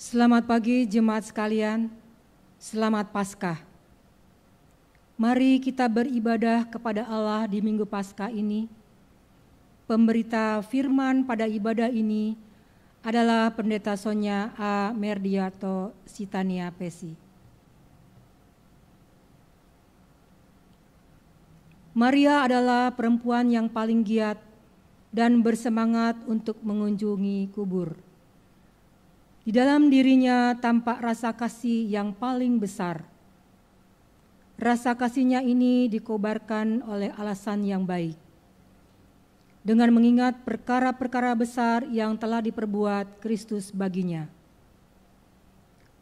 Selamat pagi jemaat sekalian, selamat Paskah. Mari kita beribadah kepada Allah di Minggu Paskah ini. Pemberita firman pada ibadah ini adalah Pendeta Sonya A. Merdiarto Sitania Pesi. Maria adalah perempuan yang paling giat dan bersemangat untuk mengunjungi kubur. Di dalam dirinya tampak rasa kasih yang paling besar. Rasa kasihnya ini dikobarkan oleh alasan yang baik. Dengan mengingat perkara-perkara besar yang telah diperbuat Kristus baginya.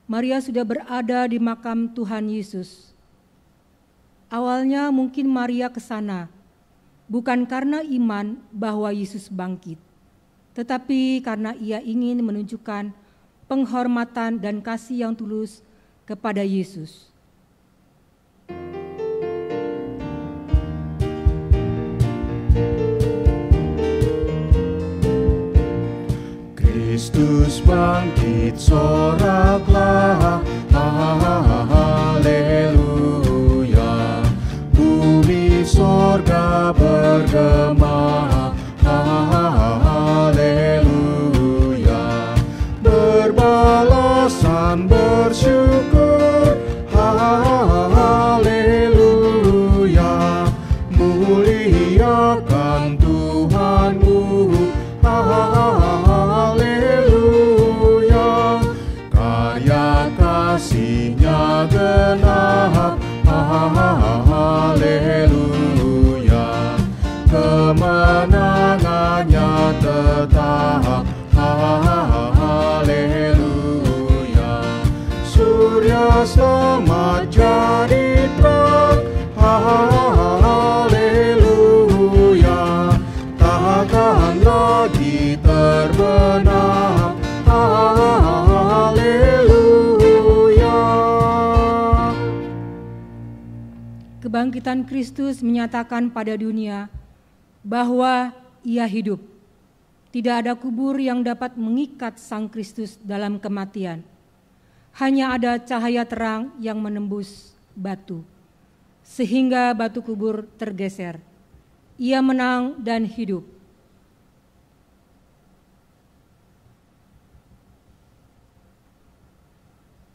Maria sudah berada di makam Tuhan Yesus. Awalnya mungkin Maria ke sana, bukan karena iman bahwa Yesus bangkit, tetapi karena ia ingin menunjukkan penghormatan dan kasih yang tulus kepada Yesus. Kristus bangkit, soraklah, haleluya. Bumi sorga bergema, berbalasan bersyukur, haleluya. Muliakan Tuhanmu, haleluya. Karya kasih-Nya genap, haleluya. Kemenangannya tetap, haleluya. Surya selamat jadi terang, haleluya. Takkan lagi terbenam, haleluya. Kebangkitan Kristus menyatakan pada dunia bahwa Ia hidup. Tidak ada kubur yang dapat mengikat Sang Kristus dalam kematian. Hanya ada cahaya terang yang menembus batu, sehingga batu kubur tergeser. Ia menang dan hidup.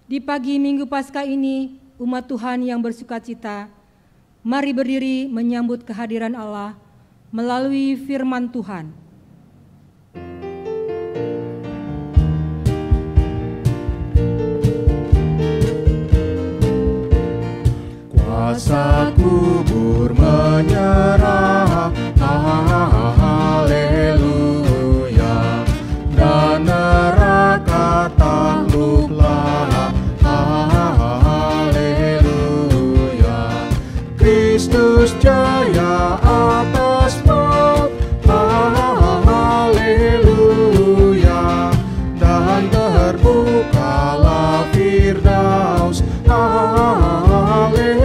Di pagi Minggu Paskah ini, umat Tuhan yang bersukacita, mari berdiri menyambut kehadiran Allah melalui firman Tuhan. Kuasa kubur menyerah, haleluya. Dan neraka takluklah, haleluya. Kristus jaya atas maut, haleluya. Dan terbukalah Firdaus, haleluya.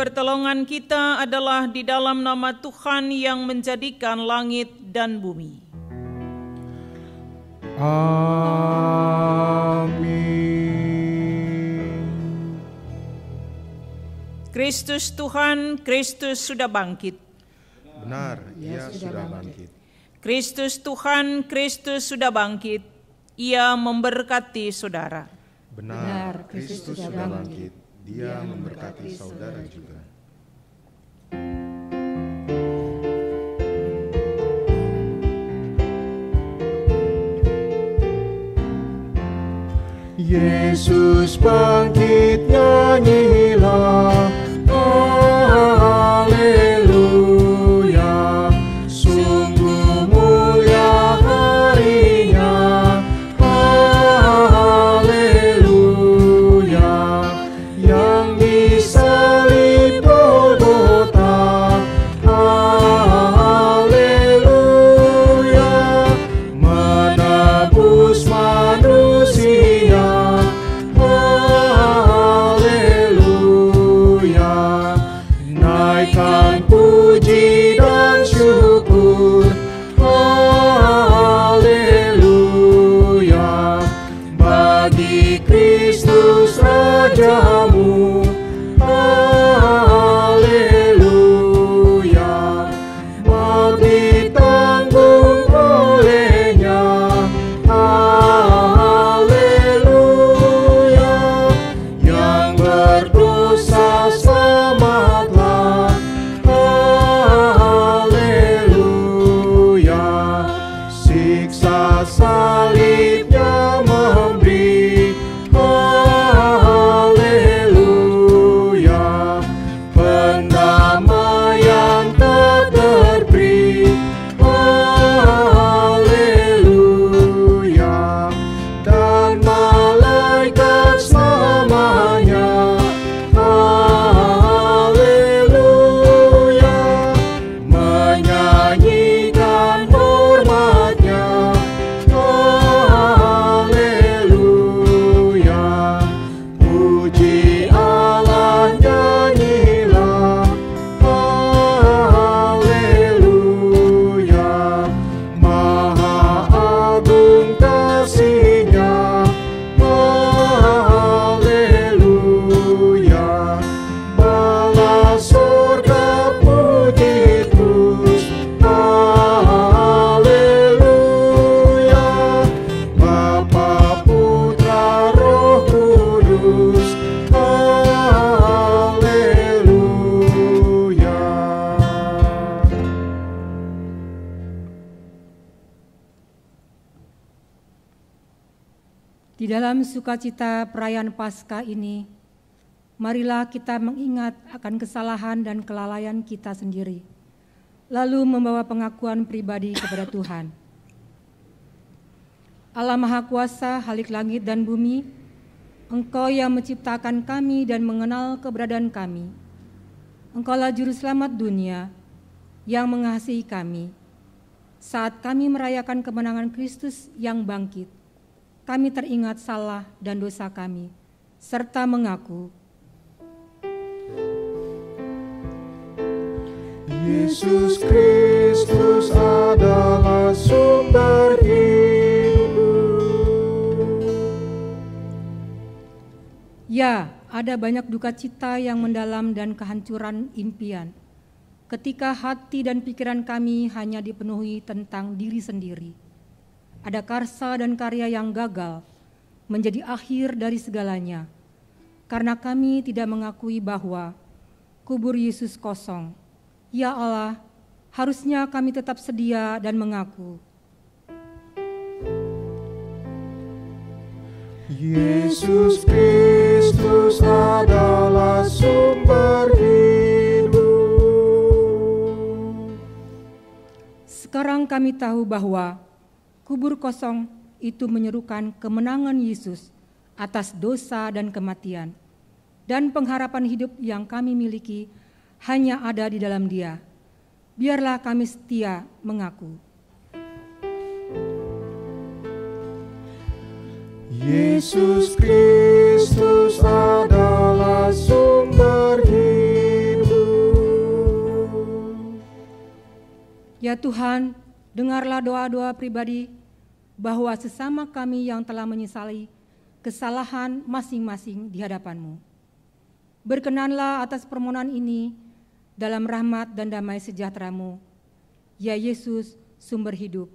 Pertolongan kita adalah di dalam nama Tuhan yang menjadikan langit dan bumi. Amin. Kristus Tuhan, Kristus sudah bangkit. Benar, Ia sudah bangkit. Kristus Tuhan, Kristus sudah bangkit. Ia memberkati saudara. Benar, Kristus sudah bangkit. Dia memberkati saudara juga. Yesus bangkit, nyanyilah, haleluya. Sungguh mulia harinya, haleluya. Yang disalib Golgota, haleluya. Menebus manusia, naikkan puji dan syukur, haleluya. Bagi Kristus Rajamu, haleluya. Mau ditanggung olehnya, haleluya. Yang berdosa selamatlah, haleluya. Siksa salibnya memberi, haleluya. Pendamaian tak terberi, haleluya. Dan malaikat selamanya, haleluya. Menyanyikan hormatnya, haleluya. Puji Allah, nyanyilah, haleluya. Maha agung kasih-Nya, haleluya. Bala surga puji terus, haleluya. Bapa, Putra, Roh Kudus, haleluya. Di dalam sukacita perayaan Paskah ini, marilah kita mengingat akan kesalahan dan kelalaian kita sendiri, lalu membawa pengakuan pribadi kepada Tuhan. Allah Maha Kuasa, Khalik langit dan bumi, Engkau yang menciptakan kami dan mengenal keberadaan kami. Engkaulah Juru Selamat dunia yang mengasihi kami. Saat kami merayakan kemenangan Kristus yang bangkit, kami teringat salah dan dosa kami, serta mengaku, Yesus Kristus adalah sumber hidup. ya, ada banyak duka cita yang mendalam dan kehancuran impian, ketika hati dan pikiran kami hanya dipenuhi tentang diri sendiri. Ada karsa dan karya yang gagal menjadi akhir dari segalanya, karena kami tidak mengakui bahwa kubur Yesus kosong. Ya Allah, harusnya kami tetap sedia dan mengaku, Yesus Kristus adalah sumber hidup. sekarang kami tahu bahwa kubur kosong itu menyerukan kemenangan Yesus atas dosa dan kematian, dan pengharapan hidup yang kami miliki hanya ada di dalam Dia. Biarlah kami setia mengaku, Yesus Kristus adalah sumber hidup. Ya Tuhan, dengarlah doa-doa pribadi bahwa sesama kami yang telah menyesali kesalahan masing-masing di hadapan-Mu. Berkenanlah atas permohonan ini dalam rahmat dan damai sejahtera-Mu, ya Yesus, sumber hidup.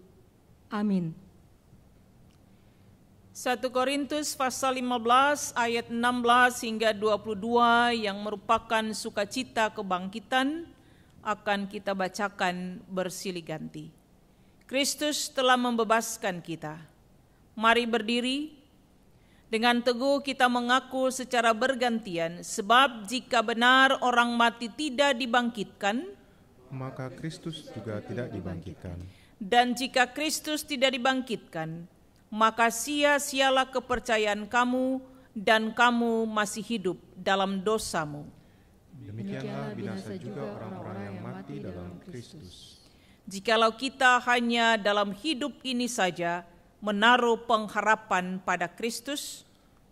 Amin. 1 Korintus pasal 15 ayat 16 hingga 22 yang merupakan sukacita kebangkitan akan kita bacakan bersilih ganti. Kristus telah membebaskan kita. Mari berdiri. Dengan teguh kita mengaku secara bergantian, sebab jika benar orang mati tidak dibangkitkan, maka Kristus juga tidak dibangkitkan. Dan jika Kristus tidak dibangkitkan, maka sia-sialah kepercayaan kamu dan kamu masih hidup dalam dosamu. Demikianlah binasa juga orang-orang yang mati dalam Kristus. Jikalau kita hanya dalam hidup ini saja menaruh pengharapan pada Kristus,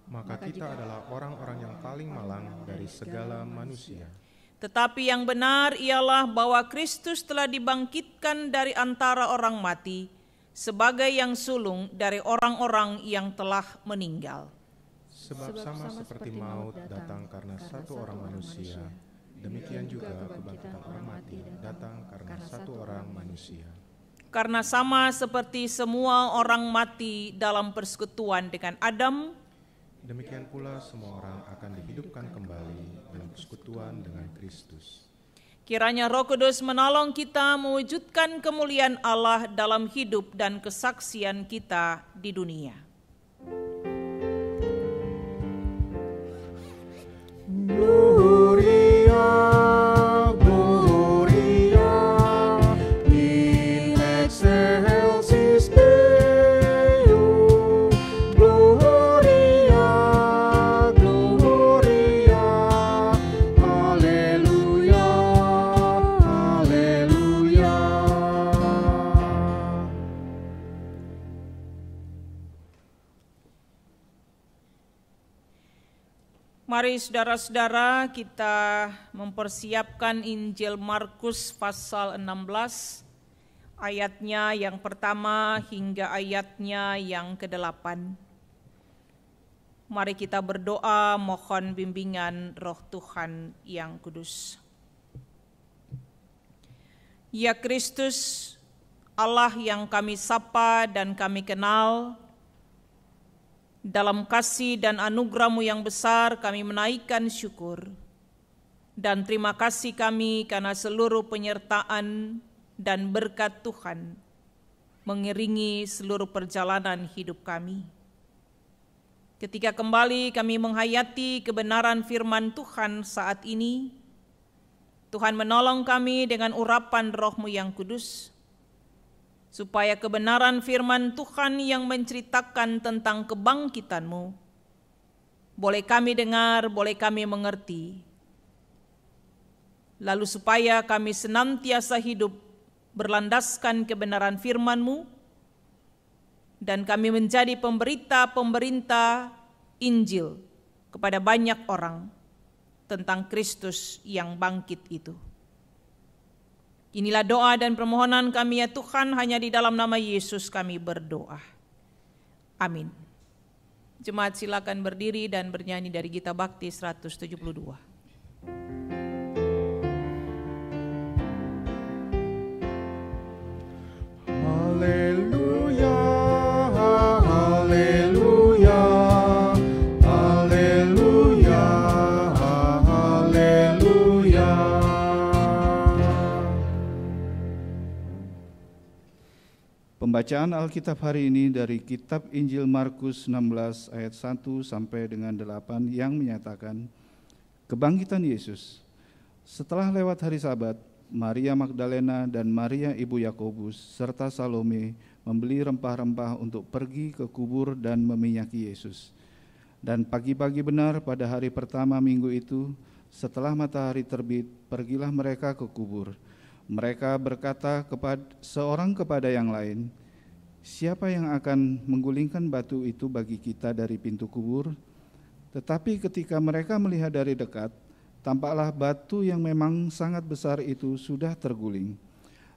maka kita adalah orang-orang yang paling malang dari segala manusia. Tetapi yang benar ialah bahwa Kristus telah dibangkitkan dari antara orang mati sebagai yang sulung dari orang-orang yang telah meninggal. Sebab sama seperti maut datang karena satu orang manusia, demikian juga kebangkitan orang mati datang karena satu orang manusia. Karena sama seperti semua orang mati dalam persekutuan dengan Adam, demikian pula semua orang akan dihidupkan kembali dalam persekutuan dengan Kristus. Kiranya Roh Kudus menolong kita mewujudkan kemuliaan Allah dalam hidup dan kesaksian kita di dunia. Gloria, Gloria, in excelsis Deo. Gloria, Gloria, Alleluia, Alleluia. Mari saudara-saudara kita mempersiapkan Injil Markus pasal 16, ayatnya yang pertama hingga ayatnya yang ke-8. Mari kita berdoa mohon bimbingan Roh Tuhan yang kudus. Ya Kristus, Allah yang kami sapa dan kami kenal, dalam kasih dan anugerah-Mu yang besar kami menaikkan syukur. Dan terima kasih kami karena seluruh penyertaan dan berkat Tuhan mengiringi seluruh perjalanan hidup kami. Ketika kembali kami menghayati kebenaran firman Tuhan saat ini, Tuhan menolong kami dengan urapan Roh-Mu yang kudus, supaya kebenaran firman Tuhan yang menceritakan tentang kebangkitan-Mu boleh kami dengar, boleh kami mengerti. Lalu supaya kami senantiasa hidup berlandaskan kebenaran firman-Mu dan kami menjadi pemberita-pemberita Injil kepada banyak orang tentang Kristus yang bangkit itu. Inilah doa dan permohonan kami ya Tuhan, hanya di dalam nama Yesus kami berdoa. Amin. Jemaat silakan berdiri dan bernyanyi dari Gita Bakti 172. Haleluya, haleluya, haleluya, haleluya. Pembacaan Alkitab hari ini dari Kitab Injil Markus 16 ayat 1 sampai dengan 8 yang menyatakan kebangkitan Yesus. Setelah lewat hari Sabat, Maria Magdalena dan Maria ibu Yakobus serta Salome membeli rempah-rempah untuk pergi ke kubur dan meminyaki Yesus. Dan pagi-pagi benar pada hari pertama minggu itu, setelah matahari terbit, pergilah mereka ke kubur. Mereka berkata seorang kepada yang lain, "Siapa yang akan menggulingkan batu itu bagi kita dari pintu kubur?" Tetapi ketika mereka melihat dari dekat, tampaklah batu yang memang sangat besar itu sudah terguling.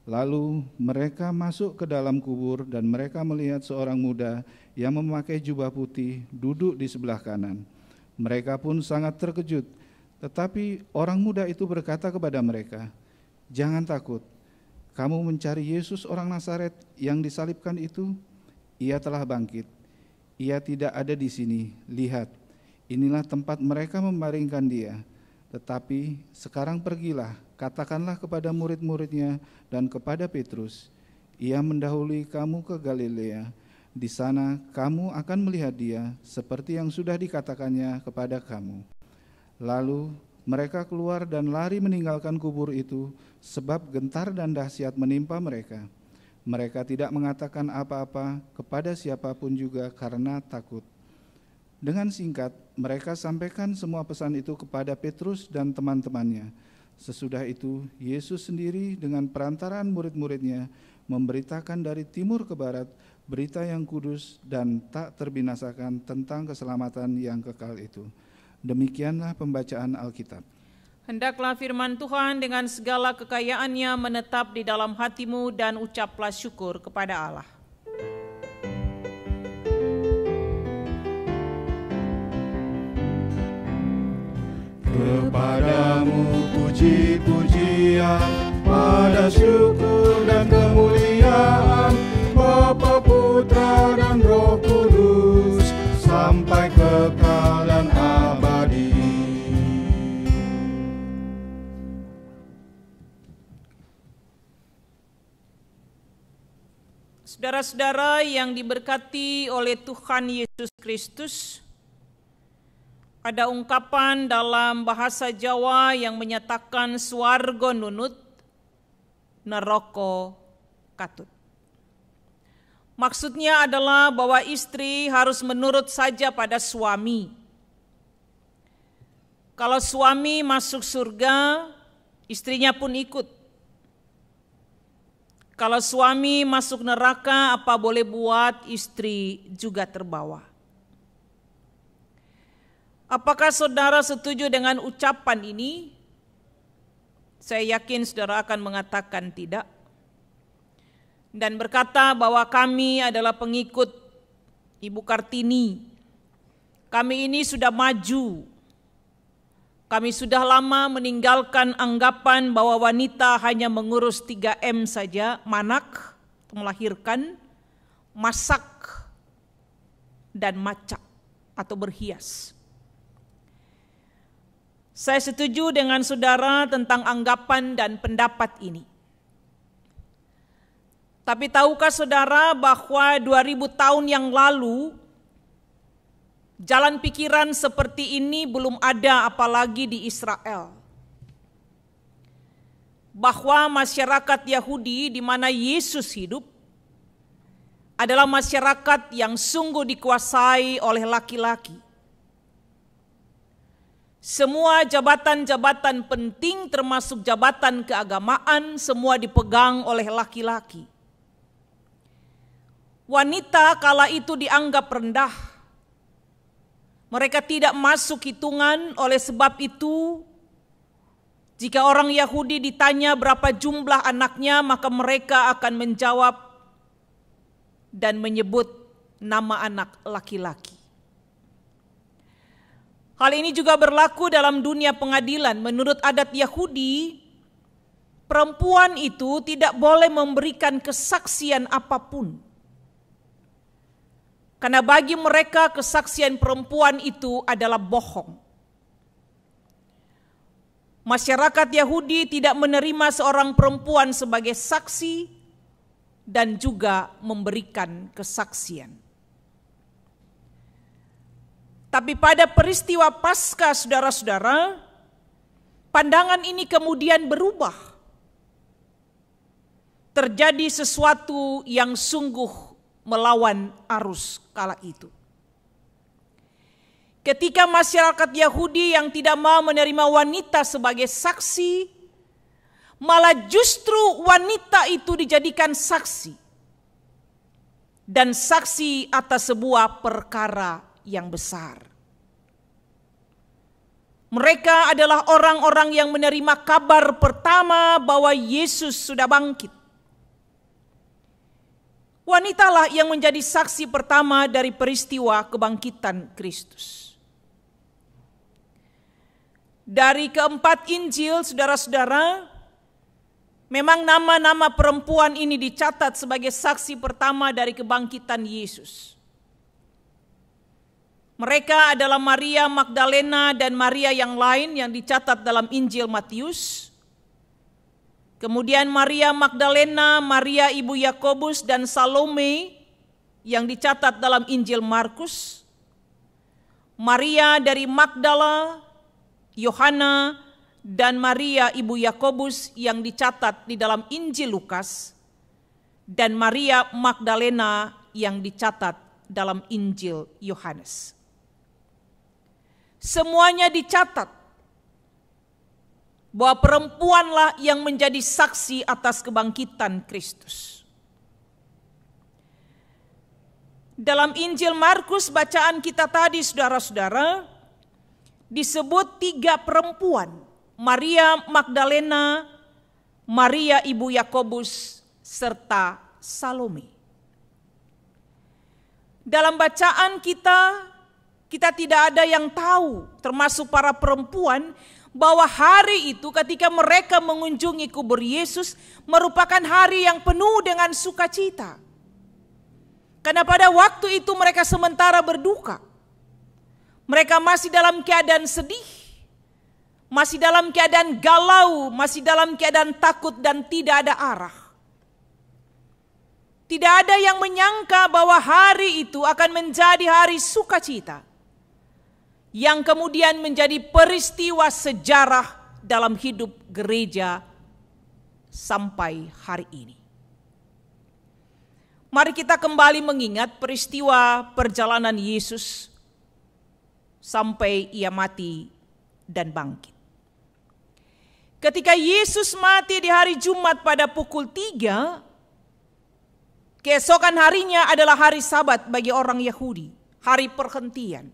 Lalu mereka masuk ke dalam kubur dan mereka melihat seorang muda yang memakai jubah putih duduk di sebelah kanan. Mereka pun sangat terkejut, tetapi orang muda itu berkata kepada mereka, "Jangan takut, kamu mencari Yesus orang Nazaret yang disalibkan itu? Ia telah bangkit. Ia tidak ada di sini. Lihat, inilah tempat mereka membaringkan dia. Tetapi sekarang pergilah, katakanlah kepada murid-muridnya dan kepada Petrus, ia mendahului kamu ke Galilea. Di sana kamu akan melihat dia seperti yang sudah dikatakannya kepada kamu." Lalu mereka keluar dan lari meninggalkan kubur itu, sebab gentar dan dahsyat menimpa mereka. Mereka tidak mengatakan apa-apa kepada siapapun juga karena takut. Dengan singkat, mereka sampaikan semua pesan itu kepada Petrus dan teman-temannya. Sesudah itu, Yesus sendiri dengan perantaraan murid-muridnya memberitakan dari timur ke barat berita yang kudus dan tak terbinasakan tentang keselamatan yang kekal itu. Demikianlah pembacaan Alkitab. Hendaklah firman Tuhan dengan segala kekayaannya menetap di dalam hatimu dan ucaplah syukur kepada Allah. Kepadamu puji-pujian, pada syukur dan kemuliaan, Bapa, Putra, dan Roh Kudus, sampai kekal dan abadi. Saudara-saudara yang diberkati oleh Tuhan Yesus Kristus, ada ungkapan dalam bahasa Jawa yang menyatakan swarga nunut, neraka katut. Maksudnya adalah bahwa istri harus menurut saja pada suami. Kalau suami masuk surga, istrinya pun ikut. Kalau suami masuk neraka, apa boleh buat, istri juga terbawa. Apakah saudara setuju dengan ucapan ini? Saya yakin saudara akan mengatakan tidak. Dan berkata bahwa kami adalah pengikut Ibu Kartini. Kami ini sudah maju. Kami sudah lama meninggalkan anggapan bahwa wanita hanya mengurus 3M saja, manak, melahirkan, masak, dan macak atau berhias. Saya setuju dengan saudara tentang anggapan dan pendapat ini. Tapi tahukah saudara bahwa 2000 tahun yang lalu, jalan pikiran seperti ini belum ada apalagi di Israel. Bahwa masyarakat Yahudi di mana Yesus hidup adalah masyarakat yang sungguh dikuasai oleh laki-laki. Semua jabatan-jabatan penting termasuk jabatan keagamaan semua dipegang oleh laki-laki. Wanita kala itu dianggap rendah. Mereka tidak masuk hitungan, oleh sebab itu jika orang Yahudi ditanya berapa jumlah anaknya, maka mereka akan menjawab dan menyebut nama anak laki-laki. Hal ini juga berlaku dalam dunia pengadilan. Menurut adat Yahudi, perempuan itu tidak boleh memberikan kesaksian apapun. Karena bagi mereka kesaksian perempuan itu adalah bohong. Masyarakat Yahudi tidak menerima seorang perempuan sebagai saksi dan juga memberikan kesaksian. Tapi pada peristiwa Paskah, saudara-saudara, pandangan ini kemudian berubah. Terjadi sesuatu yang sungguh melawan arus kala itu. Ketika masyarakat Yahudi yang tidak mau menerima wanita sebagai saksi, malah justru wanita itu dijadikan saksi. Dan saksi atas sebuah perkara yang besar. Mereka adalah orang-orang yang menerima kabar pertama bahwa Yesus sudah bangkit. Wanitalah yang menjadi saksi pertama dari peristiwa kebangkitan Kristus. Dari keempat Injil, saudara-saudara, memang nama-nama perempuan ini dicatat sebagai saksi pertama dari kebangkitan Yesus. Mereka adalah Maria Magdalena dan Maria yang lain yang dicatat dalam Injil Matius. Kemudian Maria Magdalena, Maria ibu Yakobus dan Salome yang dicatat dalam Injil Markus. Maria dari Magdala, Yohana, dan Maria ibu Yakobus yang dicatat di dalam Injil Lukas. Dan Maria Magdalena yang dicatat dalam Injil Yohanes. Semuanya dicatat bahwa perempuanlah yang menjadi saksi atas kebangkitan Kristus. Dalam Injil Markus bacaan kita tadi, saudara-saudara, disebut 3 perempuan, Maria Magdalena, Maria ibu Yakobus, serta Salome. Dalam bacaan kita tidak ada yang tahu, termasuk para perempuan, bahwa hari itu ketika mereka mengunjungi kubur Yesus merupakan hari yang penuh dengan sukacita. Karena pada waktu itu mereka sementara berduka. Mereka masih dalam keadaan sedih, masih dalam keadaan galau, masih dalam keadaan takut dan tidak ada arah. Tidak ada yang menyangka bahwa hari itu akan menjadi hari sukacita, yang kemudian menjadi peristiwa sejarah dalam hidup gereja sampai hari ini. Mari kita kembali mengingat peristiwa perjalanan Yesus sampai ia mati dan bangkit. Ketika Yesus mati di hari Jumat pada pukul 3, keesokan harinya adalah hari Sabat bagi orang Yahudi, hari perhentian.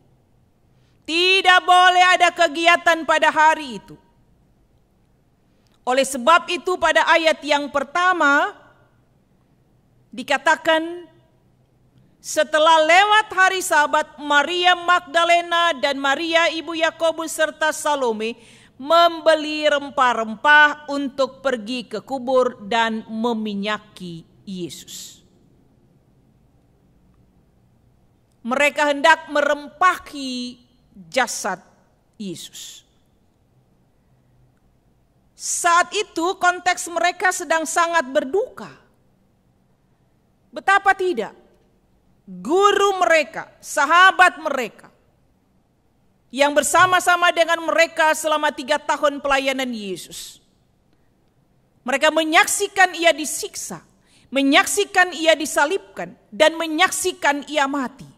Tidak boleh ada kegiatan pada hari itu. Oleh sebab itu pada ayat yang pertama dikatakan, setelah lewat hari Sabat, Maria Magdalena dan Maria ibu Yakobus serta Salome membeli rempah-rempah untuk pergi ke kubur dan meminyaki Yesus. Mereka hendak merempaki jasad Yesus. Saat itu konteks mereka sedang sangat berduka. Betapa tidak, guru mereka, sahabat mereka, yang bersama-sama dengan mereka selama 3 tahun pelayanan Yesus. Mereka menyaksikan ia disiksa, menyaksikan ia disalibkan, dan menyaksikan ia mati.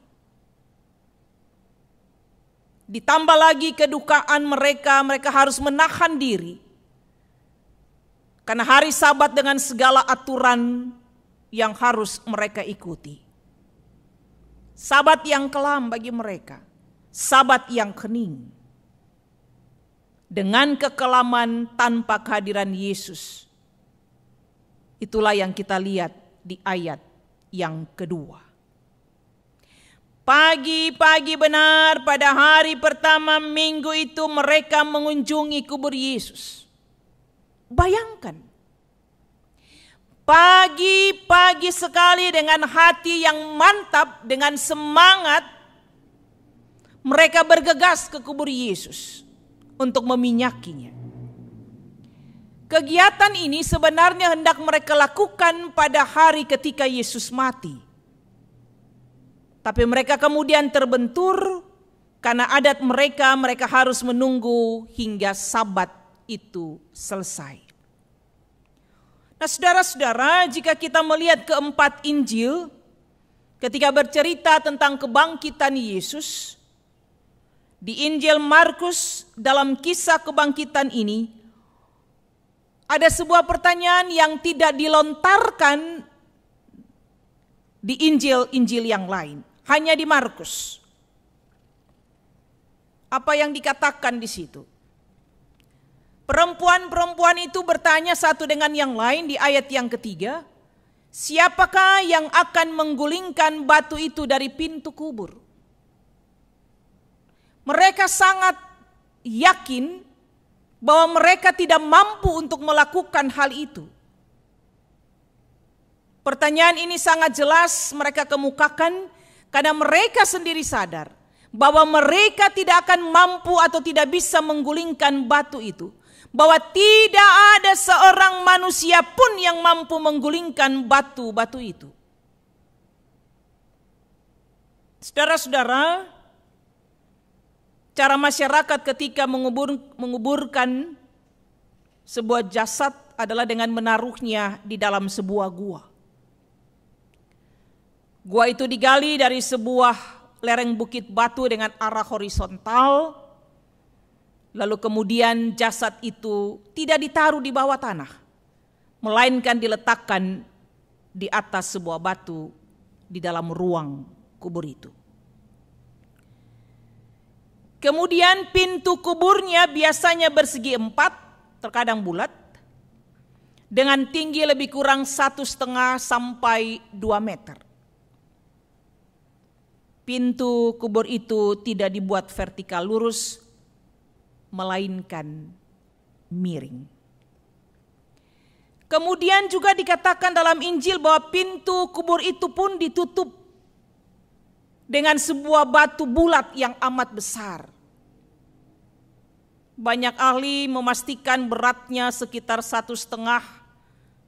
Ditambah lagi kedukaan mereka harus menahan diri. Karena hari Sabat dengan segala aturan yang harus mereka ikuti. Sabat yang kelam bagi mereka, Sabat yang hening. Dengan kekelaman tanpa kehadiran Yesus. Itulah yang kita lihat di ayat yang kedua. Pagi-pagi benar pada hari pertama minggu itu mereka mengunjungi kubur Yesus. Bayangkan, pagi-pagi sekali dengan hati yang mantap, dengan semangat, mereka bergegas ke kubur Yesus untuk meminyakinya. Kegiatan ini sebenarnya hendak mereka lakukan pada hari ketika Yesus mati. Tapi mereka kemudian terbentur karena adat mereka harus menunggu hingga Sabat itu selesai. Nah, saudara-saudara, jika kita melihat keempat Injil, ketika bercerita tentang kebangkitan Yesus, di Injil Markus dalam kisah kebangkitan ini, ada sebuah pertanyaan yang tidak dilontarkan di Injil-Injil yang lain. Hanya di Markus. Apa yang dikatakan di situ? Perempuan-perempuan itu bertanya satu dengan yang lain di ayat yang ketiga. Siapakah yang akan menggulingkan batu itu dari pintu kubur? Mereka sangat yakin bahwa mereka tidak mampu untuk melakukan hal itu. Pertanyaan ini sangat jelas mereka kemukakan karena mereka sendiri sadar bahwa mereka tidak akan mampu atau tidak bisa menggulingkan batu itu. Bahwa tidak ada seorang manusia pun yang mampu menggulingkan batu-batu itu. Saudara-saudara, cara masyarakat ketika menguburkan sebuah jasad adalah dengan menaruhnya di dalam sebuah gua. Gua itu digali dari sebuah lereng bukit batu dengan arah horizontal. Lalu kemudian jasad itu tidak ditaruh di bawah tanah, melainkan diletakkan di atas sebuah batu di dalam ruang kubur itu. Kemudian pintu kuburnya biasanya bersegi 4, terkadang bulat, dengan tinggi lebih kurang 1,5 sampai 2 meter. Pintu kubur itu tidak dibuat vertikal lurus, melainkan miring. Kemudian juga dikatakan dalam Injil bahwa pintu kubur itu pun ditutup dengan sebuah batu bulat yang amat besar. Banyak ahli memastikan beratnya sekitar 1,5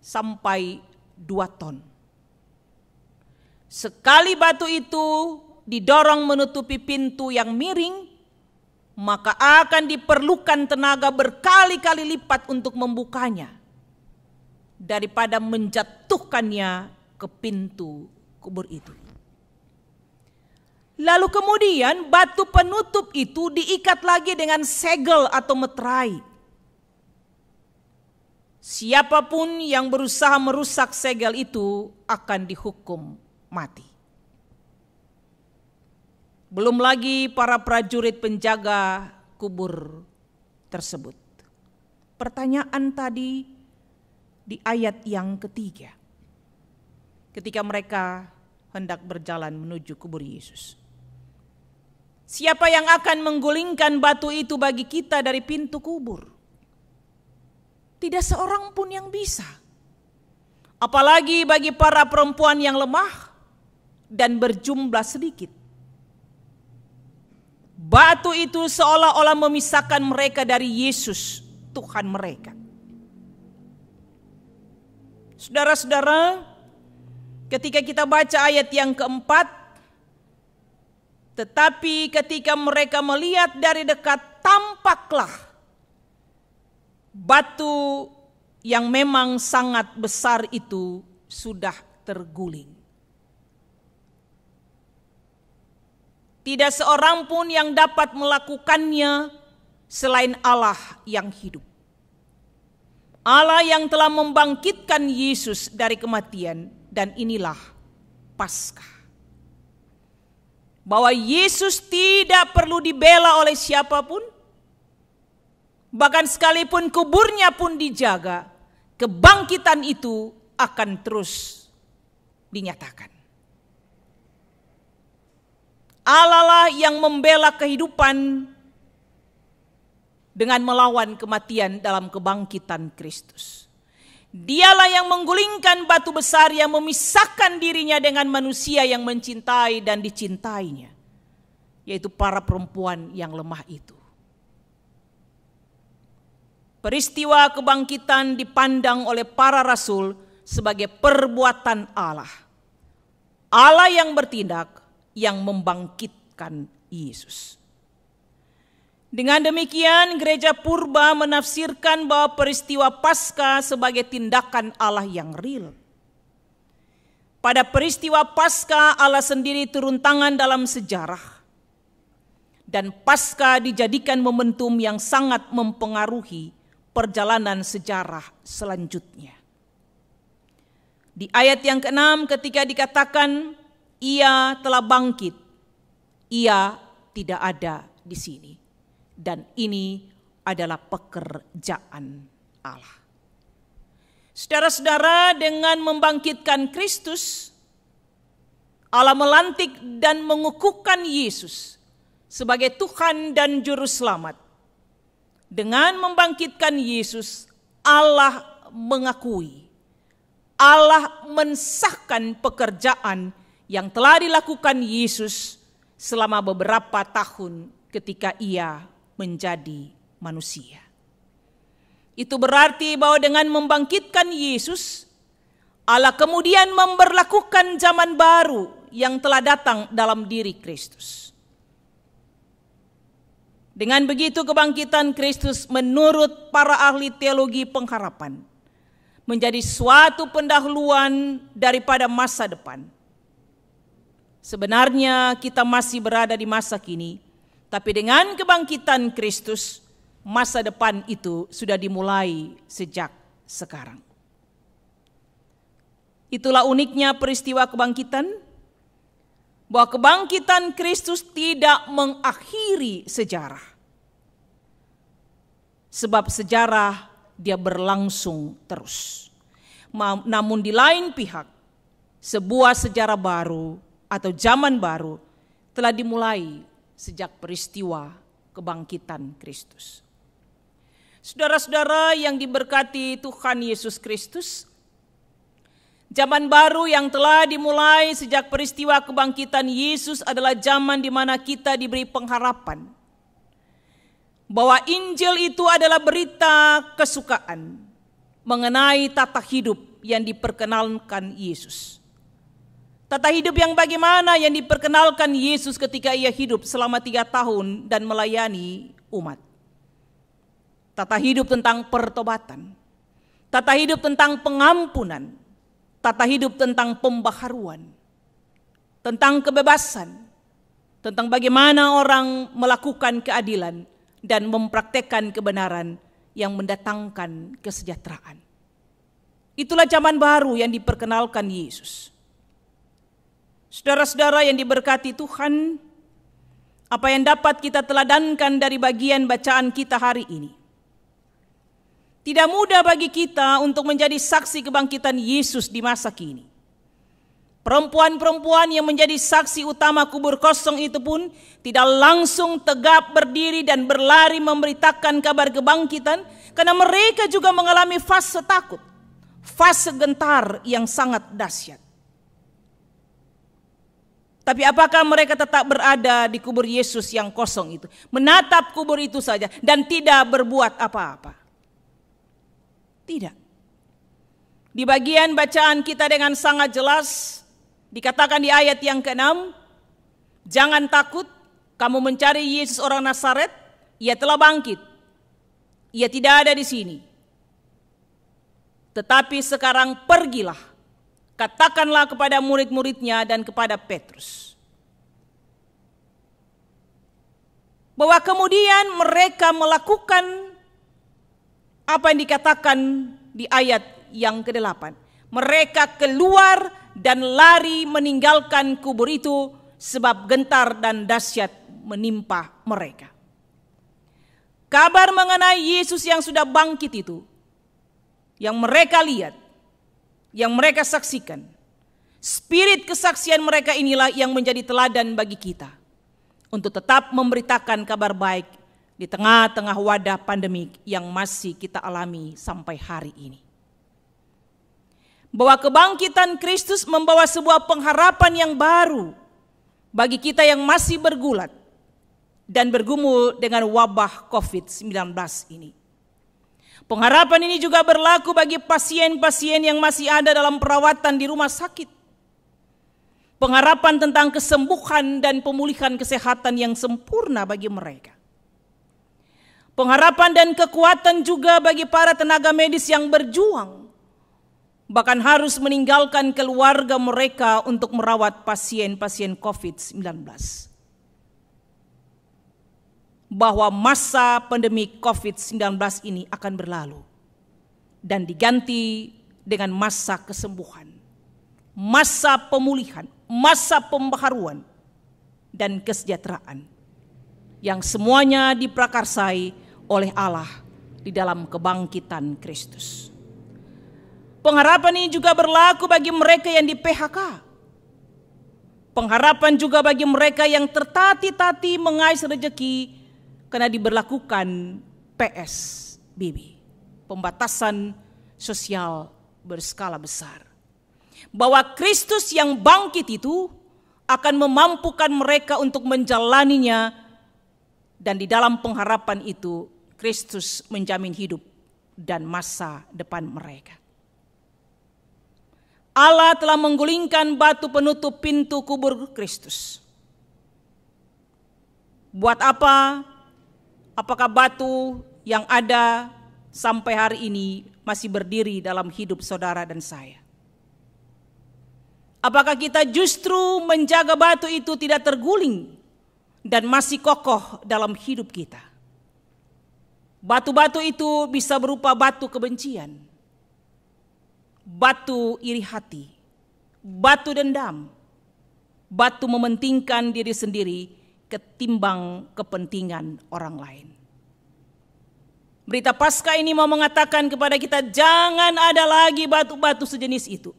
sampai 2 ton. Sekali batu itu didorong menutupi pintu yang miring, maka akan diperlukan tenaga berkali-kali lipat untuk membukanya daripada menjatuhkannya ke pintu kubur itu. Lalu kemudian batu penutup itu diikat lagi dengan segel atau meterai. Siapapun yang berusaha merusak segel itu akan dihukum mati. Belum lagi para prajurit penjaga kubur tersebut. Pertanyaan tadi di ayat yang ketiga, ketika mereka hendak berjalan menuju kubur Yesus. Siapa yang akan menggulingkan batu itu bagi kita dari pintu kubur? Tidak seorang pun yang bisa. Apalagi bagi para perempuan yang lemah dan berjumlah sedikit. Batu itu seolah-olah memisahkan mereka dari Yesus, Tuhan mereka. Saudara-saudara, ketika kita baca ayat yang keempat, tetapi ketika mereka melihat dari dekat, tampaklah batu yang memang sangat besar itu sudah terguling. Tidak seorang pun yang dapat melakukannya selain Allah yang hidup. Allah yang telah membangkitkan Yesus dari kematian, dan inilah Paskah. Bahwa Yesus tidak perlu dibela oleh siapapun, bahkan sekalipun kuburnya pun dijaga, kebangkitan itu akan terus dinyatakan. Allah lah yang membela kehidupan dengan melawan kematian dalam kebangkitan Kristus. Dialah yang menggulingkan batu besar yang memisahkan dirinya dengan manusia yang mencintai dan dicintainya, yaitu para perempuan yang lemah itu. Peristiwa kebangkitan dipandang oleh para rasul sebagai perbuatan Allah. Allah yang bertindak, yang membangkitkan Yesus. Dengan demikian, gereja purba menafsirkan bahwa peristiwa Paskah sebagai tindakan Allah yang real. Pada peristiwa Paskah, Allah sendiri turun tangan dalam sejarah. Dan Paskah dijadikan momentum yang sangat mempengaruhi perjalanan sejarah selanjutnya. Di ayat yang ke-6 ketika dikatakan, Ia telah bangkit, Ia tidak ada di sini. Dan ini adalah pekerjaan Allah. Saudara-saudara, dengan membangkitkan Kristus, Allah melantik dan mengukuhkan Yesus sebagai Tuhan dan Juru Selamat. Dengan membangkitkan Yesus, Allah mengakui, Allah mensahkan pekerjaan yang telah dilakukan Yesus selama beberapa tahun ketika ia menjadi manusia. Itu berarti bahwa dengan membangkitkan Yesus, Allah kemudian memberlakukan zaman baru yang telah datang dalam diri Kristus. Dengan begitu kebangkitan Kristus menurut para ahli teologi pengharapan menjadi suatu pendahuluan daripada masa depan. Sebenarnya kita masih berada di masa kini, tapi dengan kebangkitan Kristus, masa depan itu sudah dimulai sejak sekarang. Itulah uniknya peristiwa kebangkitan, bahwa kebangkitan Kristus tidak mengakhiri sejarah. Sebab sejarah dia berlangsung terus. Namun di lain pihak, sebuah sejarah baru atau zaman baru telah dimulai sejak peristiwa kebangkitan Kristus. Saudara-saudara yang diberkati Tuhan Yesus Kristus, zaman baru yang telah dimulai sejak peristiwa kebangkitan Yesus adalah zaman di mana kita diberi pengharapan bahwa Injil itu adalah berita kesukaan mengenai tata hidup yang diperkenalkan Yesus. Tata hidup yang bagaimana yang diperkenalkan Yesus ketika ia hidup selama 3 tahun dan melayani umat. Tata hidup tentang pertobatan, tata hidup tentang pengampunan, tata hidup tentang pembaharuan, tentang kebebasan, tentang bagaimana orang melakukan keadilan dan mempraktekkan kebenaran yang mendatangkan kesejahteraan. Itulah zaman baru yang diperkenalkan Yesus. Saudara-saudara yang diberkati Tuhan, apa yang dapat kita teladankan dari bagian bacaan kita hari ini? Tidak mudah bagi kita untuk menjadi saksi kebangkitan Yesus di masa kini. Perempuan-perempuan yang menjadi saksi utama kubur kosong itu pun tidak langsung tegap berdiri dan berlari memberitakan kabar kebangkitan, karena mereka juga mengalami fase takut, fase gentar yang sangat dahsyat. Tapi apakah mereka tetap berada di kubur Yesus yang kosong itu, menatap kubur itu saja dan tidak berbuat apa-apa? Tidak. Di bagian bacaan kita dengan sangat jelas dikatakan di ayat yang ke-6, jangan takut, kamu mencari Yesus orang Nazaret, ia telah bangkit. Ia tidak ada di sini. Tetapi sekarang pergilah, katakanlah kepada murid-muridnya dan kepada Petrus, bahwa kemudian mereka melakukan apa yang dikatakan di ayat yang ke-8. Mereka keluar dan lari meninggalkan kubur itu sebab gentar dan dahsyat menimpa mereka. Kabar mengenai Yesus yang sudah bangkit itu, yang mereka lihat, yang mereka saksikan, spirit kesaksian mereka inilah yang menjadi teladan bagi kita untuk tetap memberitakan kabar baik di tengah-tengah wadah pandemik yang masih kita alami sampai hari ini. Bahwa kebangkitan Kristus membawa sebuah pengharapan yang baru bagi kita yang masih bergulat dan bergumul dengan wabah COVID-19 ini. Pengharapan ini juga berlaku bagi pasien-pasien yang masih ada dalam perawatan di rumah sakit. Pengharapan tentang kesembuhan dan pemulihan kesehatan yang sempurna bagi mereka. Pengharapan dan kekuatan juga bagi para tenaga medis yang berjuang, bahkan harus meninggalkan keluarga mereka untuk merawat pasien-pasien COVID-19. Bahwa masa pandemi COVID-19 ini akan berlalu dan diganti dengan masa kesembuhan, masa pemulihan, masa pembaharuan, dan kesejahteraan yang semuanya diprakarsai oleh Allah di dalam kebangkitan Kristus. Pengharapan ini juga berlaku bagi mereka yang di PHK. Pengharapan juga bagi mereka yang tertati-tati mengais rezeki karena diberlakukan PSBB, pembatasan sosial berskala besar. Bahwa Kristus yang bangkit itu akan memampukan mereka untuk menjalaninya, dan di dalam pengharapan itu Kristus menjamin hidup dan masa depan mereka. Allah telah menggulingkan batu penutup pintu kubur Kristus. Buat apa? Apakah batu yang ada sampai hari ini masih berdiri dalam hidup saudara dan saya? Apakah kita justru menjaga batu itu tidak terguling dan masih kokoh dalam hidup kita? Batu-batu itu bisa berupa batu kebencian, batu iri hati, batu dendam, batu mementingkan diri sendiri ketimbang kepentingan orang lain. Berita Paskah ini mau mengatakan kepada kita, jangan ada lagi batu-batu sejenis itu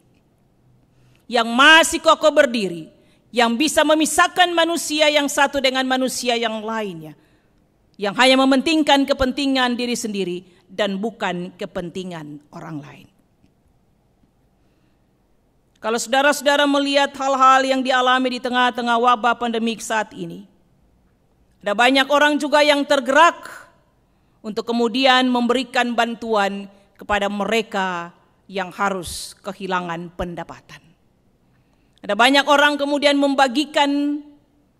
yang masih kokoh berdiri, yang bisa memisahkan manusia yang satu dengan manusia yang lainnya, yang hanya mementingkan kepentingan diri sendiri dan bukan kepentingan orang lain. Kalau saudara-saudara melihat hal-hal yang dialami di tengah-tengah wabah pandemik saat ini, ada banyak orang juga yang tergerak untuk kemudian memberikan bantuan kepada mereka yang harus kehilangan pendapatan. Ada banyak orang kemudian membagikan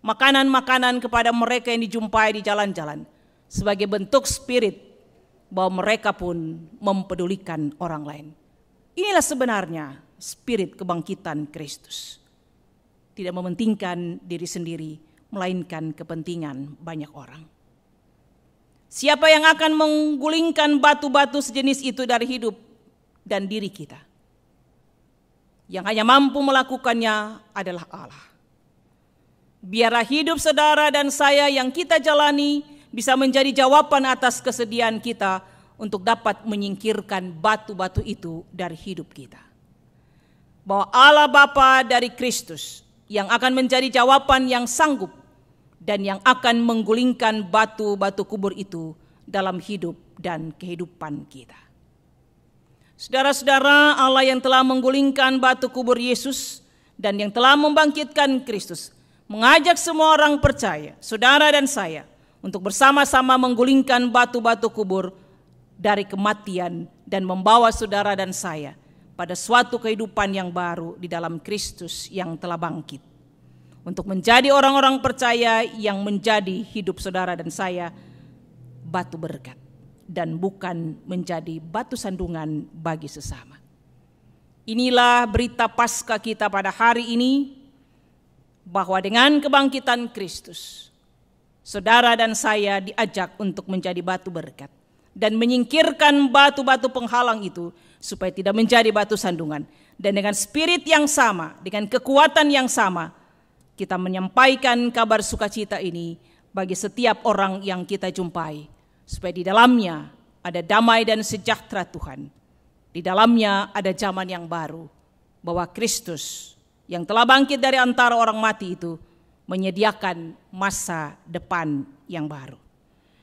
makanan-makanan kepada mereka yang dijumpai di jalan-jalan sebagai bentuk spirit bahwa mereka pun mempedulikan orang lain. Inilah sebenarnya spirit kebangkitan Kristus. Tidak mementingkan diri sendiri, melainkan kepentingan banyak orang. Siapa yang akan menggulingkan batu-batu sejenis itu dari hidup dan diri kita? Yang hanya mampu melakukannya adalah Allah. Biarlah hidup saudara dan saya yang kita jalani bisa menjadi jawaban atas kesedihan kita untuk dapat menyingkirkan batu-batu itu dari hidup kita. Bahwa Allah Bapa dari Kristus yang akan menjadi jawaban yang sanggup dan yang akan menggulingkan batu-batu kubur itu dalam hidup dan kehidupan kita. Saudara-saudara, Allah yang telah menggulingkan batu kubur Yesus dan yang telah membangkitkan Kristus mengajak semua orang percaya, saudara dan saya, untuk bersama-sama menggulingkan batu-batu kubur dari kematian dan membawa saudara dan saya pada suatu kehidupan yang baru di dalam Kristus yang telah bangkit. Untuk menjadi orang-orang percaya yang menjadi hidup saudara dan saya batu berkat dan bukan menjadi batu sandungan bagi sesama. Inilah berita Paskah kita pada hari ini, bahwa dengan kebangkitan Kristus, saudara dan saya diajak untuk menjadi batu berkat dan menyingkirkan batu-batu penghalang itu supaya tidak menjadi batu sandungan. Dan dengan spirit yang sama, dengan kekuatan yang sama, kita menyampaikan kabar sukacita ini bagi setiap orang yang kita jumpai, supaya di dalamnya ada damai dan sejahtera Tuhan. Di dalamnya ada zaman yang baru, bahwa Kristus yang telah bangkit dari antara orang mati itu menyediakan masa depan yang baru.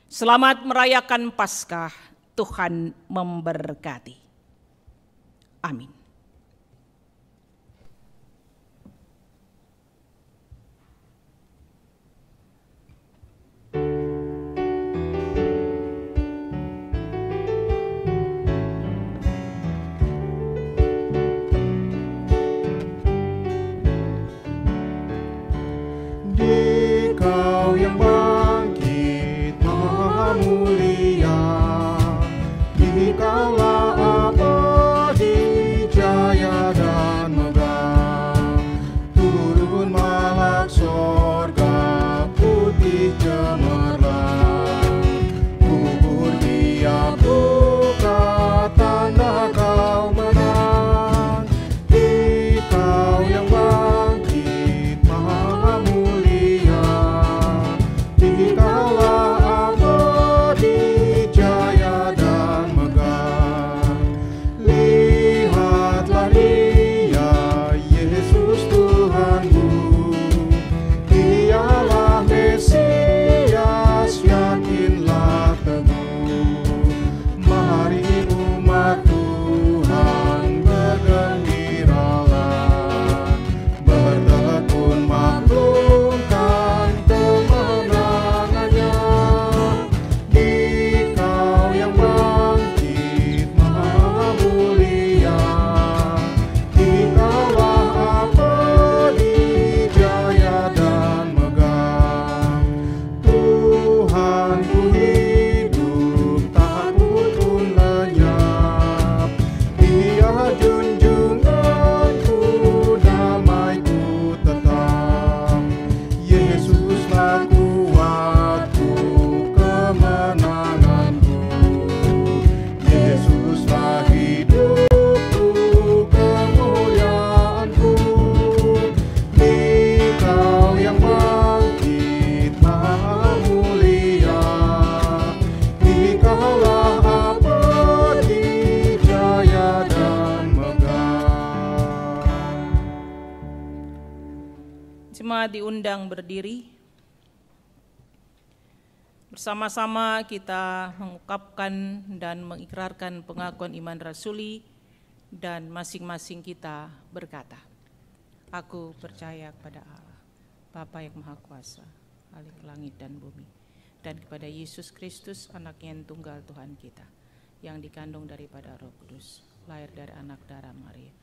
Selamat merayakan Paskah, Tuhan memberkati. Amin. Dikau yang bangkit Maha Mulia, Dikaulah abadi semua diundang berdiri. Bersama-sama kita mengungkapkan dan mengikrarkan pengakuan iman rasuli dan masing-masing kita berkata, aku percaya kepada Allah, Bapa yang Maha Kuasa, Khalik langit dan bumi, dan kepada Yesus Kristus, anaknya yang tunggal Tuhan kita, yang dikandung daripada Roh Kudus, lahir dari anak darah Maria,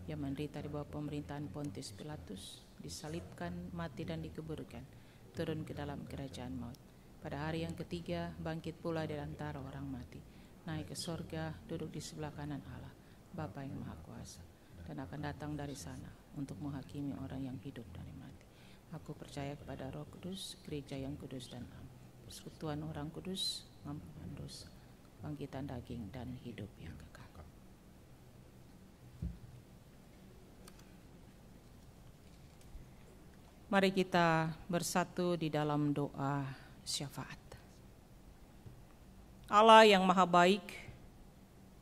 yang menderita di bawah pemerintahan Pontius Pilatus, disalibkan, mati dan dikuburkan, turun ke dalam kerajaan maut. Pada hari yang ketiga bangkit pula dari antara orang mati, naik ke sorga, duduk di sebelah kanan Allah, Bapa yang Maha Kuasa, dan akan datang dari sana untuk menghakimi orang yang hidup dan mati. Aku percaya kepada Roh Kudus, gereja yang kudus dan am, persekutuan orang kudus, pengampunan dosa, bangkitan daging dan hidup yang kekal. Mari kita bersatu di dalam doa syafaat. Allah yang maha baik,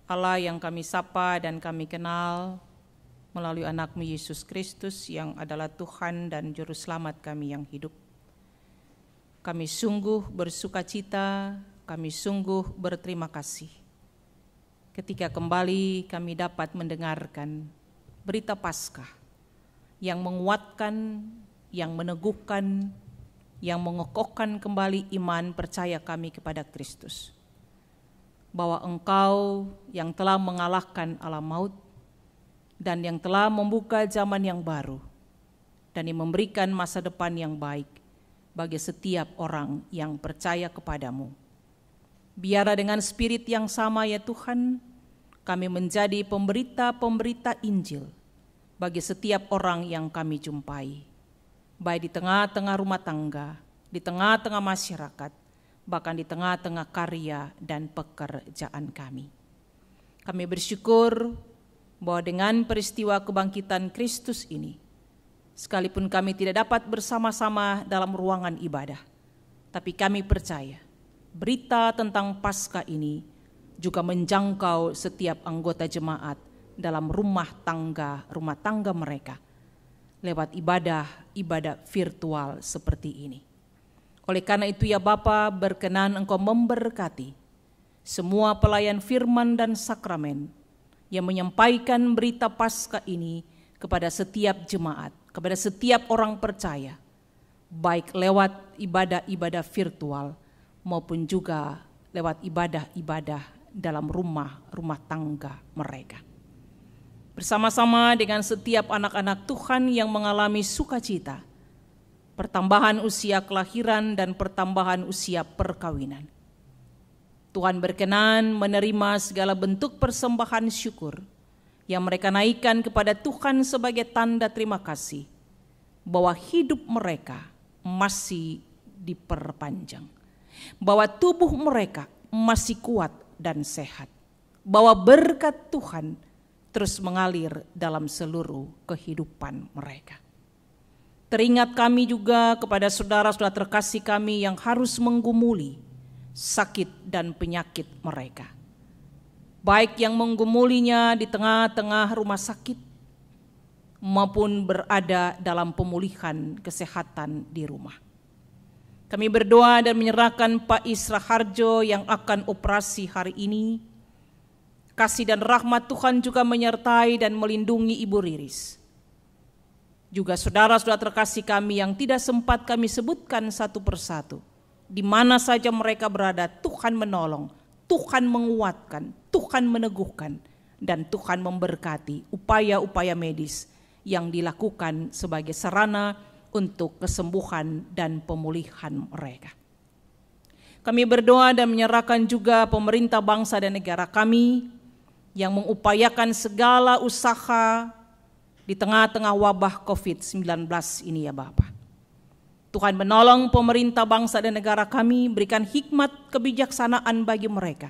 Allah yang kami sapa dan kami kenal melalui anak-Mu Yesus Kristus yang adalah Tuhan dan Juru Selamat kami yang hidup. Kami sungguh bersukacita, kami sungguh berterima kasih ketika kembali kami dapat mendengarkan berita Paskah yang menguatkan, yang meneguhkan, yang mengokohkan kembali iman percaya kami kepada Kristus. Bahwa Engkau yang telah mengalahkan alam maut dan yang telah membuka zaman yang baru dan yang memberikan masa depan yang baik bagi setiap orang yang percaya kepadamu. Biarlah dengan spirit yang sama ya Tuhan, kami menjadi pemberita-pemberita Injil bagi setiap orang yang kami jumpai, baik di tengah-tengah rumah tangga, di tengah-tengah masyarakat, bahkan di tengah-tengah karya dan pekerjaan kami. Kami bersyukur bahwa dengan peristiwa kebangkitan Kristus ini, sekalipun kami tidak dapat bersama-sama dalam ruangan ibadah, tapi kami percaya berita tentang Paskah ini juga menjangkau setiap anggota jemaat dalam rumah tangga mereka, lewat ibadah virtual seperti ini. Oleh karena itu ya Bapa, berkenan Engkau memberkati semua pelayan firman dan sakramen yang menyampaikan berita Paskah ini kepada setiap jemaat, kepada setiap orang percaya, baik lewat ibadah-ibadah virtual maupun juga lewat ibadah-ibadah dalam rumah tangga mereka. Bersama-sama dengan setiap anak-anak Tuhan yang mengalami sukacita, pertambahan usia kelahiran dan pertambahan usia perkawinan. Tuhan berkenan menerima segala bentuk persembahan syukur yang mereka naikkan kepada Tuhan sebagai tanda terima kasih bahwa hidup mereka masih diperpanjang, bahwa tubuh mereka masih kuat dan sehat, bahwa berkat Tuhan terus mengalir dalam seluruh kehidupan mereka. Teringat kami juga kepada saudara-saudara terkasih kami yang harus menggumuli sakit dan penyakit mereka, baik yang menggumulinya di tengah-tengah rumah sakit maupun berada dalam pemulihan kesehatan di rumah. Kami berdoa dan menyerahkan Pak Isra Harjo yang akan operasi hari ini. Kasih dan rahmat Tuhan juga menyertai dan melindungi Ibu Riris. Juga saudara-saudara terkasih kami yang tidak sempat kami sebutkan satu persatu. Di mana saja mereka berada, Tuhan menolong, Tuhan menguatkan, Tuhan meneguhkan, dan Tuhan memberkati upaya-upaya medis yang dilakukan sebagai sarana untuk kesembuhan dan pemulihan mereka. Kami berdoa dan menyerahkan juga pemerintah bangsa dan negara kami yang mengupayakan segala usaha di tengah-tengah wabah COVID-19 ini ya Bapa. Tuhan menolong pemerintah bangsa dan negara kami, berikan hikmat kebijaksanaan bagi mereka,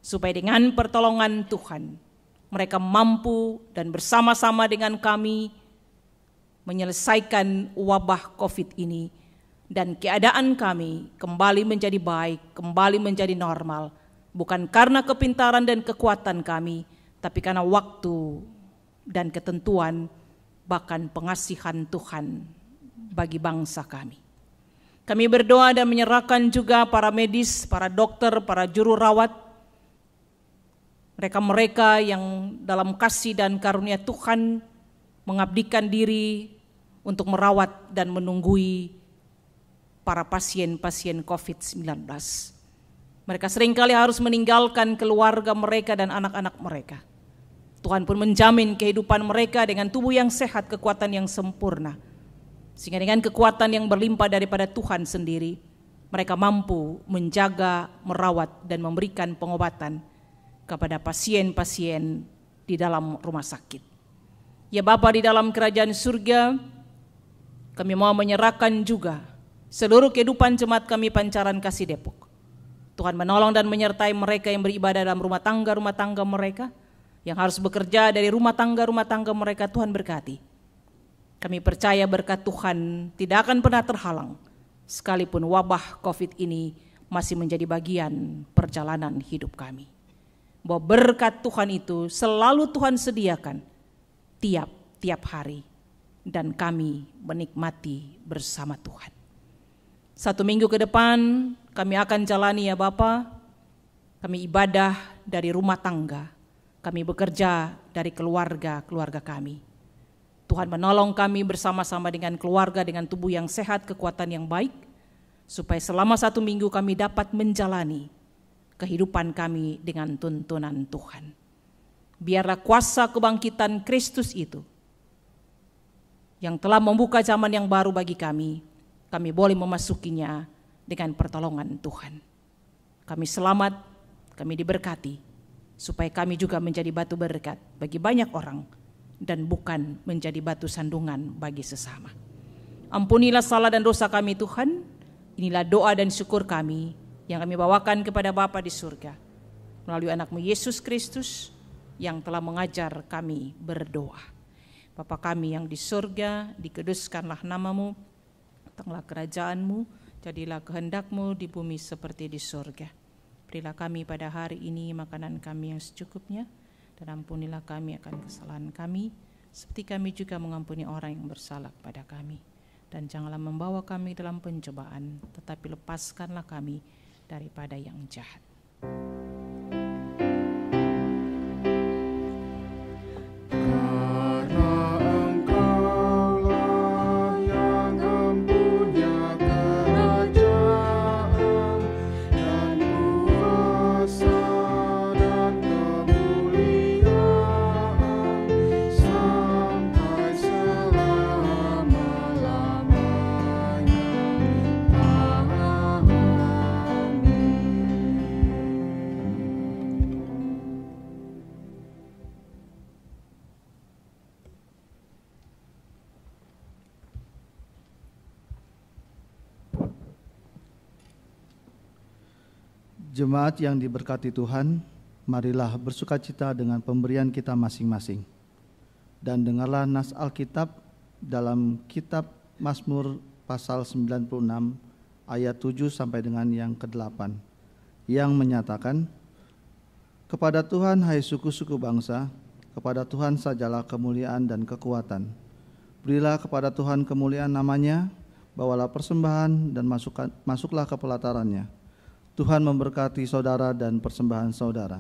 supaya dengan pertolongan Tuhan, mereka mampu dan bersama-sama dengan kami menyelesaikan wabah COVID ini, dan keadaan kami kembali menjadi baik, kembali menjadi normal, bukan karena kepintaran dan kekuatan kami, tapi karena waktu dan ketentuan, bahkan pengasihan Tuhan bagi bangsa kami. Kami berdoa dan menyerahkan juga para medis, para dokter, para juru rawat, mereka-mereka yang dalam kasih dan karunia Tuhan mengabdikan diri untuk merawat dan menunggui para pasien-pasien COVID-19. Mereka seringkali harus meninggalkan keluarga mereka dan anak-anak mereka. Tuhan pun menjamin kehidupan mereka dengan tubuh yang sehat, kekuatan yang sempurna. Sehingga dengan kekuatan yang berlimpah daripada Tuhan sendiri, mereka mampu menjaga, merawat, dan memberikan pengobatan kepada pasien-pasien di dalam rumah sakit. Ya Bapa di dalam kerajaan surga, kami mau menyerahkan juga seluruh kehidupan jemaat kami Pancaran Kasih Depok. Tuhan menolong dan menyertai mereka yang beribadah dalam rumah tangga mereka, yang harus bekerja dari rumah tangga mereka. Tuhan berkati. Kami percaya berkat Tuhan tidak akan pernah terhalang, sekalipun wabah COVID ini masih menjadi bagian perjalanan hidup kami. Bahwa berkat Tuhan itu selalu Tuhan sediakan tiap hari, dan kami menikmati bersama Tuhan. 1 minggu ke depan kami akan jalani ya Bapa, kami ibadah dari rumah tangga, kami bekerja dari keluarga kami. Tuhan menolong kami bersama-sama dengan keluarga, dengan tubuh yang sehat, kekuatan yang baik, supaya selama 1 minggu kami dapat menjalani kehidupan kami dengan tuntunan Tuhan. Biarlah kuasa kebangkitan Kristus itu yang telah membuka zaman yang baru bagi kami boleh memasukinya dengan pertolongan Tuhan. Kami selamat, kami diberkati, supaya kami juga menjadi batu berkat bagi banyak orang dan bukan menjadi batu sandungan bagi sesama. Ampunilah salah dan dosa kami Tuhan. Inilah doa dan syukur kami yang kami bawakan kepada Bapa di surga melalui anak-Mu Yesus Kristus yang telah mengajar kami berdoa. Bapa kami yang di surga, dikuduskanlah nama-Mu, datanglah kerajaan-Mu, jadilah kehendak-Mu di bumi seperti di surga. Berilah kami pada hari ini makanan kami yang secukupnya, dan ampunilah kami akan kesalahan kami, seperti kami juga mengampuni orang yang bersalah kepada kami. Dan janganlah membawa kami dalam pencobaan, tetapi lepaskanlah kami daripada yang jahat. Jemaat yang diberkati Tuhan, marilah bersukacita dengan pemberian kita masing-masing. Dan dengarlah nas Alkitab dalam kitab Mazmur pasal 96 ayat 7 sampai dengan yang ke-8 yang menyatakan, kepada Tuhan hai suku-suku bangsa, kepada Tuhan sajalah kemuliaan dan kekuatan. Berilah kepada Tuhan kemuliaan namanya, bawalah persembahan dan masuklah ke pelatarannya. Tuhan memberkati saudara dan persembahan saudara.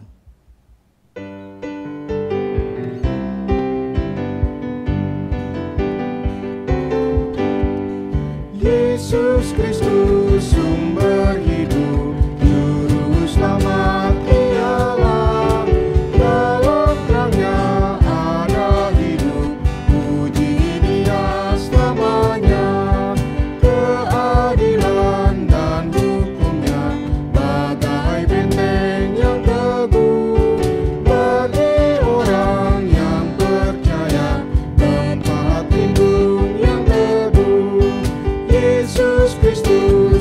Yesus Kristus sumber hidup, juru selamat ialah, dalam terangnya ada hidup, puji Dia selamanya. Keadilan dan hukumnya bagai benteng yang teguh, bagi orang yang percaya, tempat lindung yang teduh. Yesus Kristus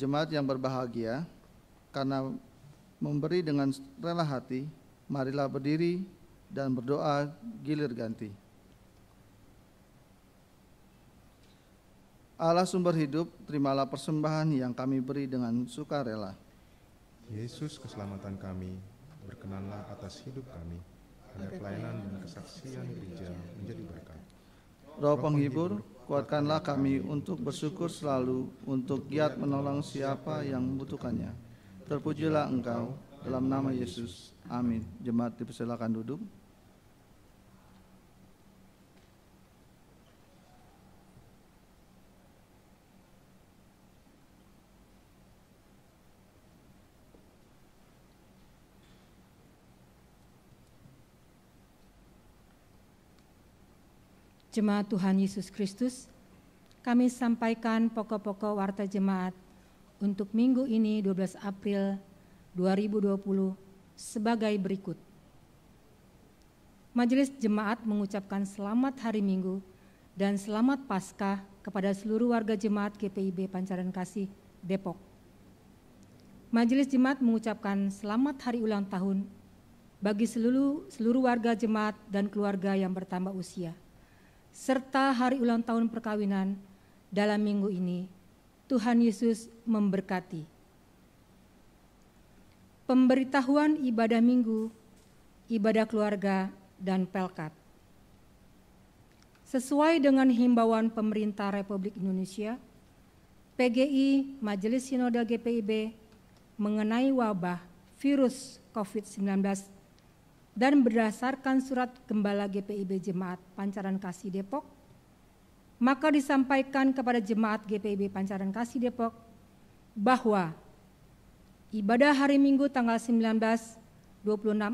Jemaat yang berbahagia, karena memberi dengan rela hati, marilah berdiri dan berdoa gilir ganti. Allah sumber hidup, terimalah persembahan yang kami beri dengan sukarela. Yesus keselamatan kami, berkenanlah atas hidup kami, agar pelayanan dan kesaksian gereja menjadi berkat. Roh penghibur, kuatkanlah kami untuk bersyukur selalu, untuk giat menolong siapa yang membutuhkannya. Terpujilah Engkau, dalam nama Yesus. Amin. Jemaat dipersilakan duduk. Jemaat Tuhan Yesus Kristus, kami sampaikan pokok-pokok warta jemaat untuk minggu ini 12 April 2020 sebagai berikut. Majelis Jemaat mengucapkan selamat hari Minggu dan selamat Paskah kepada seluruh warga jemaat GPIB Pancaran Kasih Depok. Majelis Jemaat mengucapkan selamat hari ulang tahun bagi seluruh warga jemaat dan keluarga yang bertambah usia, serta hari ulang tahun perkawinan dalam minggu ini. Tuhan Yesus memberkati. Pemberitahuan ibadah minggu, ibadah keluarga, dan pelkat. Sesuai dengan himbauan pemerintah Republik Indonesia, PGI Majelis Sinode GPIB mengenai wabah virus COVID-19 dan berdasarkan surat Gembala GPIB Jemaat Pancaran Kasih Depok, maka disampaikan kepada Jemaat GPIB Pancaran Kasih Depok bahwa ibadah hari Minggu tanggal 19-26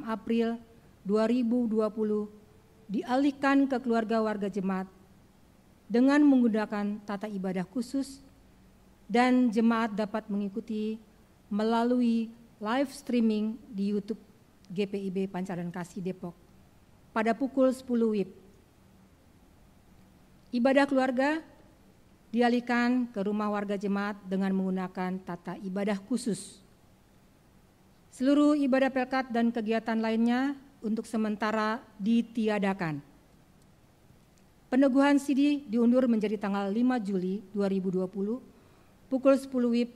April 2020 dialihkan ke keluarga warga jemaat dengan menggunakan tata ibadah khusus, dan jemaat dapat mengikuti melalui live streaming di YouTube GPIB Pancaran Kasih Depok pada pukul 10 WIB. Ibadah keluarga dialihkan ke rumah warga jemaat dengan menggunakan tata ibadah khusus. Seluruh ibadah pelkat dan kegiatan lainnya untuk sementara ditiadakan. Peneguhan sidi diundur menjadi tanggal 5 Juli 2020 pukul 10 WIB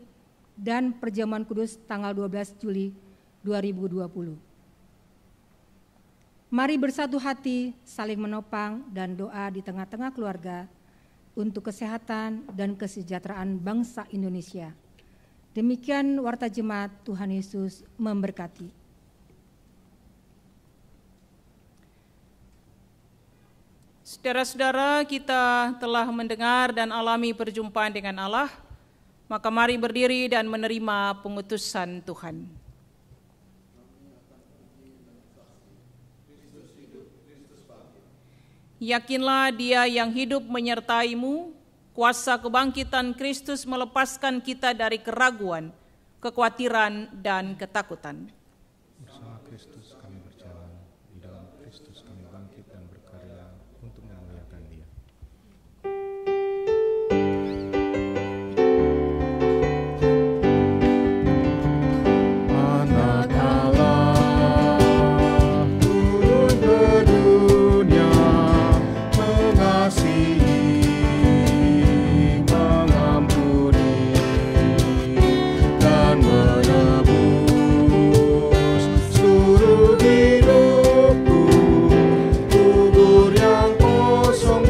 dan perjamuan kudus tanggal 12 Juli 2020. Mari bersatu hati, saling menopang dan doa di tengah-tengah keluarga untuk kesehatan dan kesejahteraan bangsa Indonesia. Demikian warta jemaat. Tuhan Yesus memberkati. Saudara-saudara, kita telah mendengar dan alami perjumpaan dengan Allah, maka mari berdiri dan menerima pengutusan Tuhan. Yakinlah Dia yang hidup menyertaimu, kuasa kebangkitan Kristus melepaskan kita dari keraguan, kekhawatiran, dan ketakutan. Bersama Kristus kami berjalan, di dalam Kristus kami bangkit dan berkarya untuk memuliakan Dia. Anak Allah turun ke dunia, mengasihi, mengampuni, dan menebus seluruh hidupku. Kubur yang kosong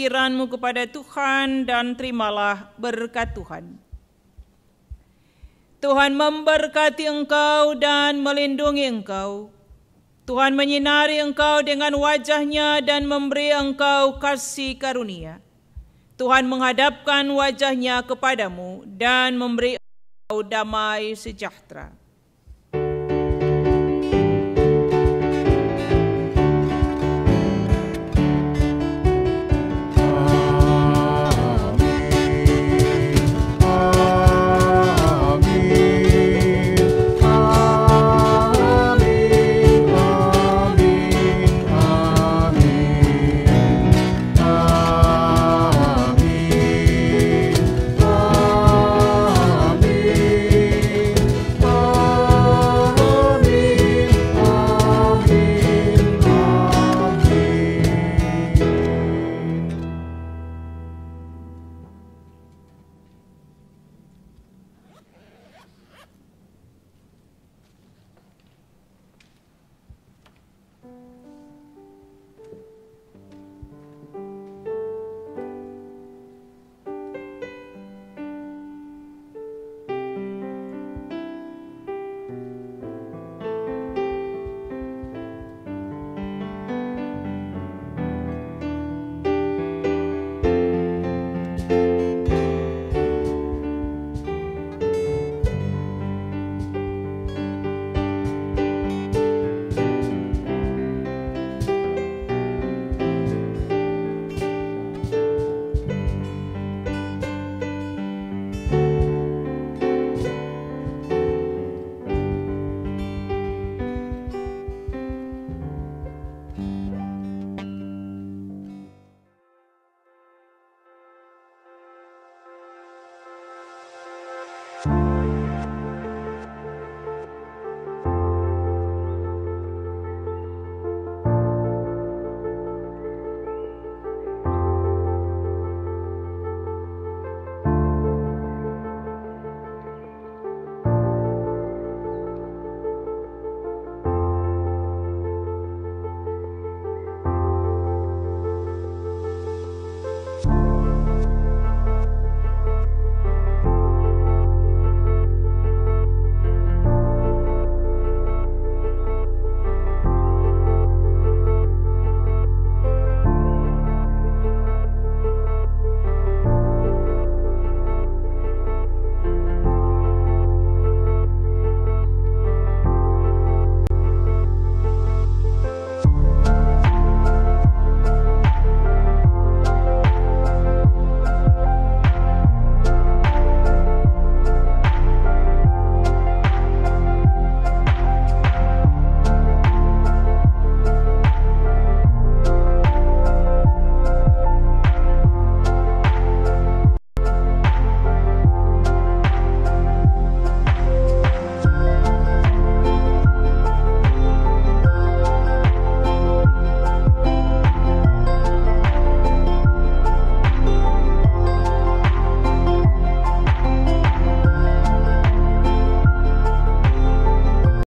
pikiranmu kepada Tuhan dan terimalah berkat Tuhan. Tuhan memberkati engkau dan melindungi engkau. Tuhan menyinari engkau dengan wajah-Nya dan memberi engkau kasih karunia. Tuhan menghadapkan wajah-Nya kepadamu dan memberi engkau damai sejahtera.